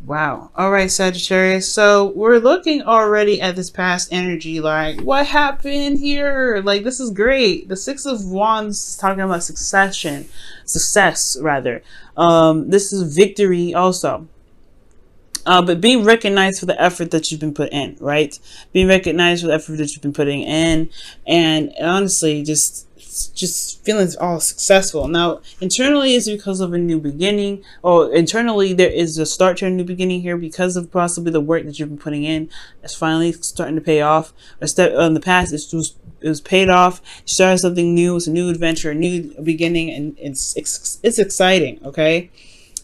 Wow. All right, Sagittarius. So we're looking already at this past energy. Like, what happened here? Like, this is great. The Six of Wands is talking about success rather. This is victory also. But being recognized for the effort that you've been put in, right? Being recognized for the effort that you've been putting in, and honestly, just feeling all successful. Now, internally, it's because of a new beginning, or internally there is a start to a new beginning here because of possibly the work that you've been putting in. It's finally starting to pay off. A step in the past, it was paid off. You started something new. It's a new adventure, a new beginning, and it's exciting. Okay.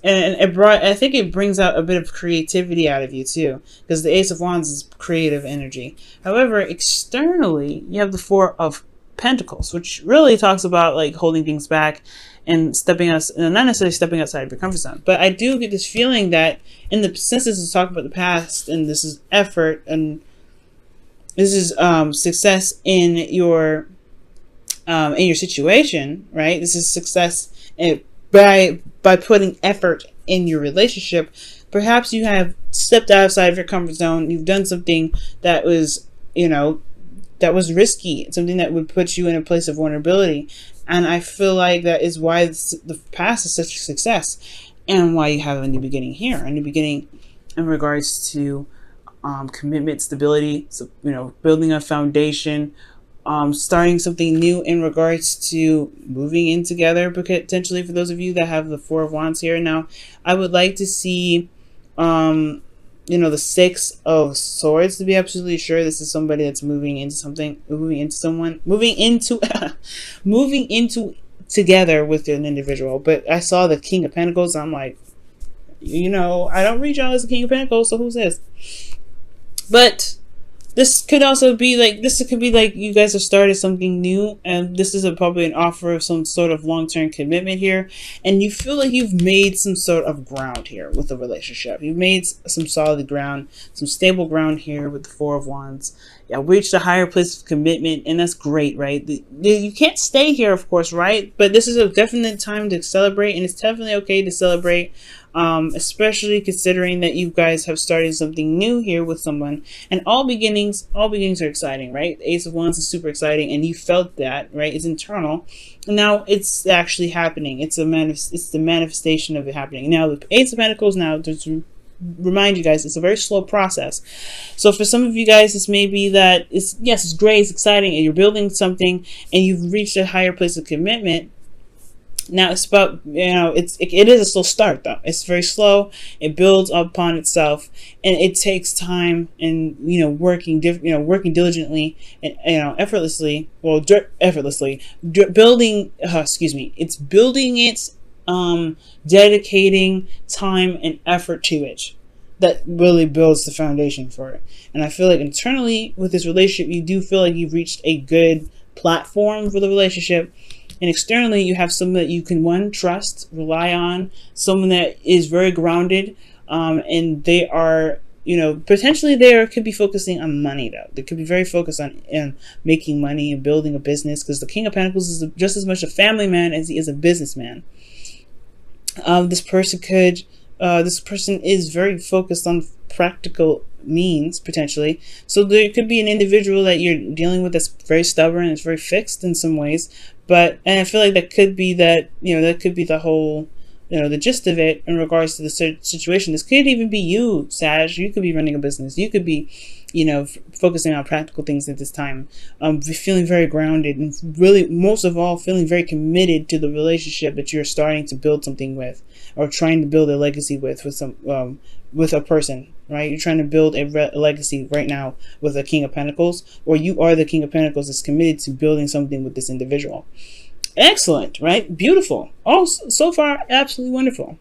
And I think it brings out a bit of creativity out of you too, because the Ace of Wands is creative energy. However, externally, you have the Four of Pentacles, which really talks about like holding things back and not necessarily stepping outside of your comfort zone. But I do get this feeling that since this is talking about the past, and this is effort, and this is success in your situation, right? This is success by putting effort in your relationship. Perhaps you have stepped outside of your comfort zone. You've done something that was, that was risky, something that would put you in a place of vulnerability. And I feel like that is why the past is such a success, and why you have a new beginning here, a new beginning in regards to commitment, stability, so, building a foundation, starting something new in regards to moving in together, potentially for those of you that have the Four of Wands here. Now, I would like to see, the Six of Swords to be absolutely sure this is somebody that's moving into together with an individual. But I saw the King of Pentacles. I'm like, I don't read y'all as the King of Pentacles, so who's this? But this could be like you guys have started something new, and this is probably an offer of some sort of long-term commitment here, and you feel like you've made some sort of ground here with the relationship. You've made some solid ground, some stable ground here with the Four of Wands. Yeah, reached a higher place of commitment, and that's great, right? You can't stay here, of course, right? But this is a definite time to celebrate, and it's definitely okay to celebrate. Especially considering that you guys have started something new here with someone, and all beginnings are exciting, right? The Ace of Wands is super exciting, and you felt that, right? It's internal, and now it's actually happening. It's the manifestation of it happening. Now the Ace of Pentacles, now to remind you guys, it's a very slow process. So for some of you guys, this may be that it's great, it's exciting, and you're building something, and you've reached a higher place of commitment. Now it's about, it is a slow start though. It's very slow. It builds upon itself, and it takes time, and working diligently and effortlessly. Well, effortlessly building. It's building it, dedicating time and effort to it. That really builds the foundation for it. And I feel like internally with this relationship, you do feel like you've reached a good platform for the relationship. And externally, you have someone that you can, trust, rely on, someone that is very grounded, and they are, potentially could be focusing on money, though. They could be very focused on making money and building a business, because the King of Pentacles is just as much a family man as he is a businessman. This person is very focused on practical means, potentially. So there could be an individual that you're dealing with that's very stubborn, it's very fixed in some ways. And I feel like that could be the whole, the gist of it in regards to the situation. This could even be you, Sag. You could be running a business. You could be, focusing on practical things at this time. Feeling very grounded, and really, most of all, feeling very committed to the relationship that you're starting to build something with, or trying to build a legacy with a person. Right? You're trying to build a legacy right now with a King of Pentacles, or you are the King of Pentacles that's committed to building something with this individual. Excellent, right? Beautiful. Oh, so far, absolutely wonderful.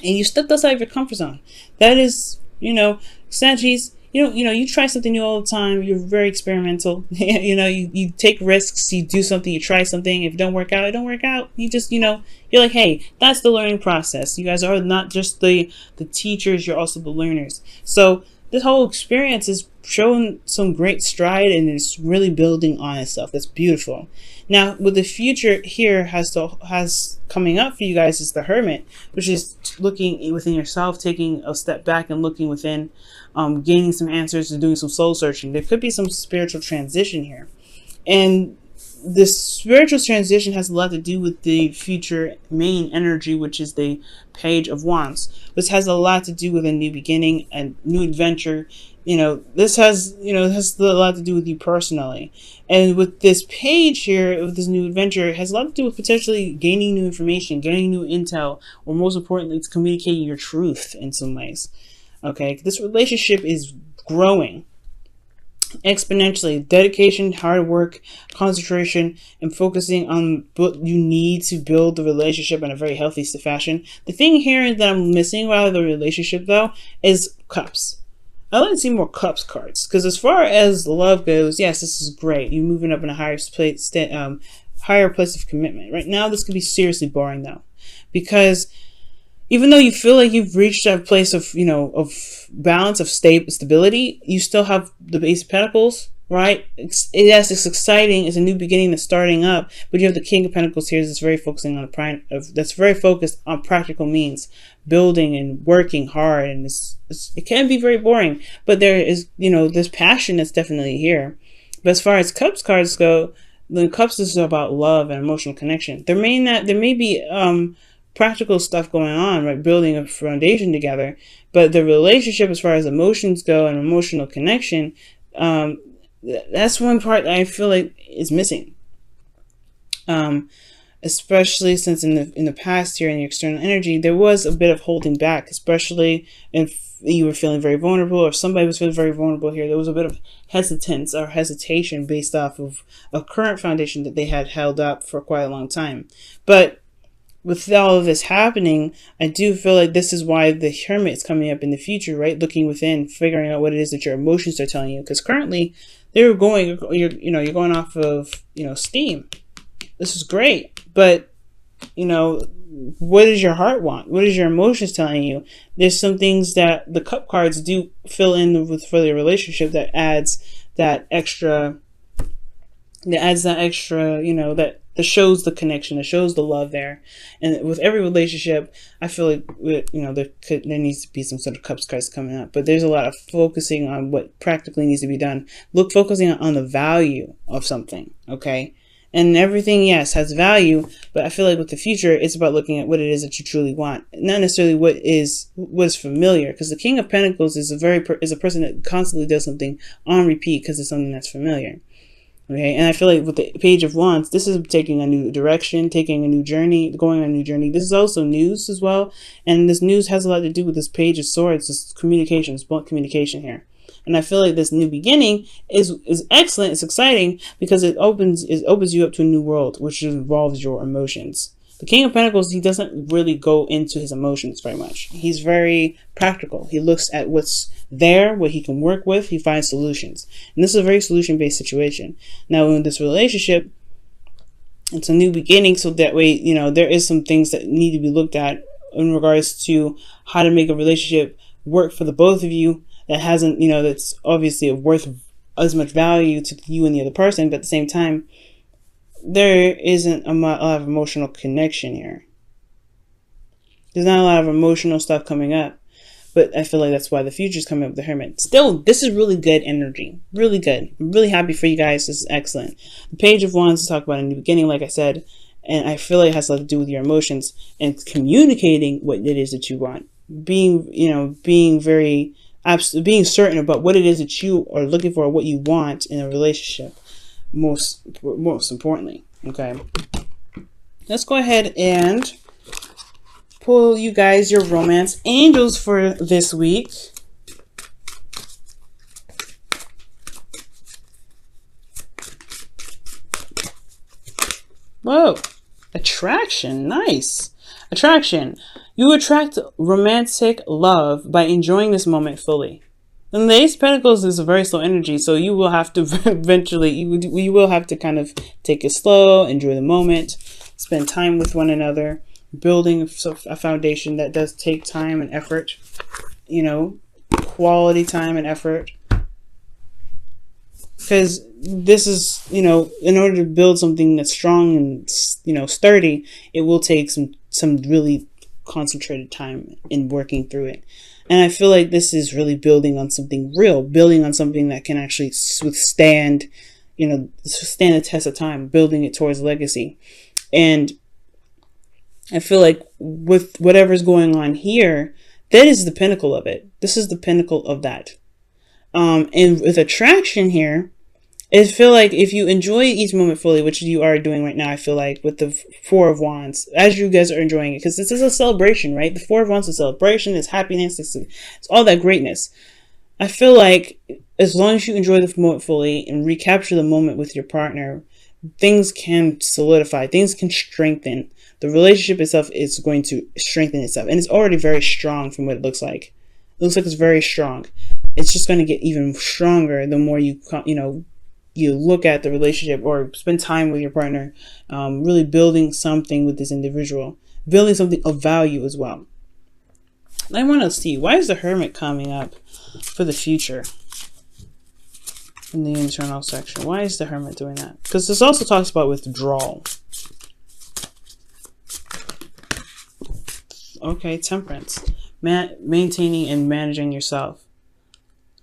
And you stepped outside of your comfort zone. That is, Saggies, you try something new all the time. You're very experimental. You take risks. You do something. You try something. If it don't work out, it don't work out. You just, you're like, hey, that's the learning process. You guys are not just the teachers. You're also the learners. So this whole experience is showing some great stride, and it's really building on itself. That's beautiful. Now, what the future here has coming up for you guys is the Hermit, which is looking within yourself, taking a step back and looking within, gaining some answers and doing some soul searching. There could be some spiritual transition here. And this spiritual transition has a lot to do with the future main energy, which is the Page of Wands. This has a lot to do with a new beginning, a new adventure. This has a lot to do with you personally. And with this page here, with this new adventure, it has a lot to do with potentially gaining new information, gaining new intel, or most importantly, it's communicating your truth in some ways. Okay, this relationship is growing exponentially. Dedication, hard work, concentration, and focusing on what you need to build the relationship in a very healthy fashion. The thing here that I'm missing out of the relationship, though, is Cups. I like to see more Cups cards, because as far as love goes, yes, this is great. You're moving up in a higher place of commitment. Right now, this could be seriously boring, though, because even though you feel like you've reached a place of, of balance, of stability, you still have the Ace of Pentacles, right? Yes, it's exciting. It's a new beginning that's starting up, but you have the King of Pentacles here that's very focusing on that's very focused on practical means, building and working hard, and it can be very boring, but there is, this passion that's definitely here. But as far as Cups cards go, the Cups is about love and emotional connection. There may be practical stuff going on, right? Building a foundation together, but the relationship, as far as emotions go and emotional connection, that's one part that I feel like is missing. Especially since in the past here in the external energy, there was a bit of holding back, especially if you were feeling very vulnerable, or somebody was feeling very vulnerable here. There was a bit of hesitance or hesitation based off of a current foundation that they had held up for quite a long time. But with all of this happening, I do feel like this is why the Hermit is coming up in the future, right? Looking within, figuring out what it is that your emotions are telling you. Because currently, you're going off of, steam. This is great, but what does your heart want? What is your emotions telling you? There's some things that the Cup cards do fill in with for the relationship that adds that extra. That shows the connection, that shows the love there. And with every relationship, I feel like there needs to be some sort of Cups cards coming up. But there's a lot of focusing on what practically needs to be done. Focusing on the value of something, okay? And everything, yes, has value, but I feel like with the future, it's about looking at what it is that you truly want, not necessarily what is familiar. Because the King of Pentacles is a person that constantly does something on repeat because it's something that's familiar. Okay, and I feel like with the Page of Wands, this is taking a new direction, taking a new journey, going on a new journey. This is also news as well, and this news has a lot to do with this Page of Swords, this communication, this blunt communication here. And I feel like this new beginning is excellent. It's exciting because it opens you up to a new world, which involves your emotions. The King of Pentacles, he doesn't really go into his emotions very much. He's very practical. He looks at what's there, what he can work with. He finds solutions. And this is a very solution-based situation. Now, in this relationship, it's a new beginning, so that way, there is some things that need to be looked at in regards to how to make a relationship work for the both of you that hasn't, that's obviously worth as much value to you and the other person, but at the same time, there isn't a lot of emotional connection here. There's not a lot of emotional stuff coming up, but I feel like that's why the future is coming up with the Hermit. Still, this is really good energy. Really good. I'm really happy for you guys. This is excellent. The Page of Wands to talk about in the beginning, like I said, and I feel like it has a lot to do with your emotions and communicating what it is that you want. Being certain about what it is that you are looking for, what you want in a relationship. Most importantly, okay, let's go ahead and pull you guys your romance angels for this week. Whoa, attraction, nice. Attraction, you attract romantic love by enjoying this moment fully. And the Ace of Pentacles is a very slow energy, so you will have to eventually, you will have to kind of take it slow, enjoy the moment, spend time with one another, building a foundation that does take time and effort, quality time and effort. Because this is, you know, in order to build something that's strong and, you know, sturdy, it will take some really concentrated time in working through it. And I feel like this is really building on something real, building on something that can actually withstand, you know, stand the test of time, building it towards legacy. And I feel like with whatever's going on here, that is the pinnacle of it. This is the pinnacle of that. And with attraction here, I feel like if you enjoy each moment fully, which you are doing right now, I feel like with the Four of Wands, as you guys are enjoying it, because this is a celebration, right? The Four of Wands is a celebration, it's happiness, it's all that greatness. I feel like as long as you enjoy the moment fully and recapture the moment with your partner, things can solidify, things can strengthen. The relationship itself is going to strengthen itself, and it's already very strong from what it looks like. It looks like it's very strong. It's just going to get even stronger the more you look at the relationship or spend time with your partner, really building something with this individual, building something of value as well. I want to see, why is the Hermit coming up for the future in the internal section? Why is the Hermit doing that? Because this also talks about withdrawal. Okay, Temperance. Maintaining and managing yourself.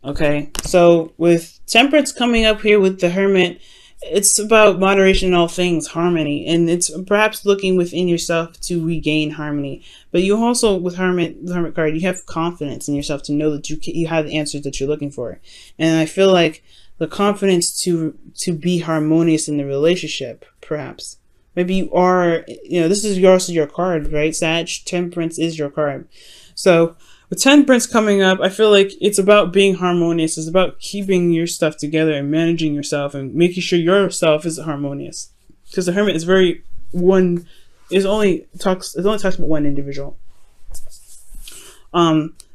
Okay, so with Temperance coming up here with the Hermit, it's about moderation in all things, harmony, and it's perhaps looking within yourself to regain harmony. But you also, with the Hermit card, you have confidence in yourself to know that you have the answers that you're looking for. And I feel like the confidence to be harmonious in the relationship, perhaps. Maybe you are, you know, this is also your card, right? Sag, Temperance is your card. So with Temperance coming up, I feel like it's about being harmonious. It's about keeping your stuff together and managing yourself and making sure yourself is harmonious. Because the Hermit is it only talks about one individual.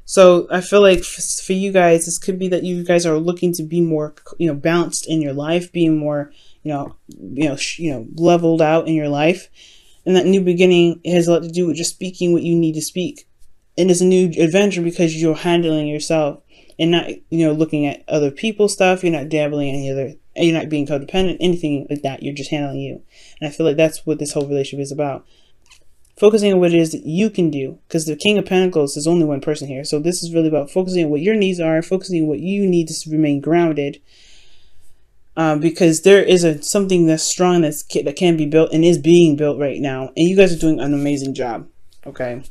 So I feel like for you guys, this could be that you guys are looking to be more, you know, balanced in your life, being more, leveled out in your life. And that new beginning has a lot to do with just speaking what you need to speak. And it's a new adventure because you're handling yourself and not, you know, looking at other people's stuff. You're not dabbling in any other, you're not being codependent, anything like that. You're just handling you. And I feel like that's what this whole relationship is about. Focusing on what it is that you can do, because the King of Pentacles is only one person here. So this is really about focusing on what your needs are, focusing on what you need to remain grounded. Because there is something that's strong that can be built and is being built right now. And you guys are doing an amazing job. Okay.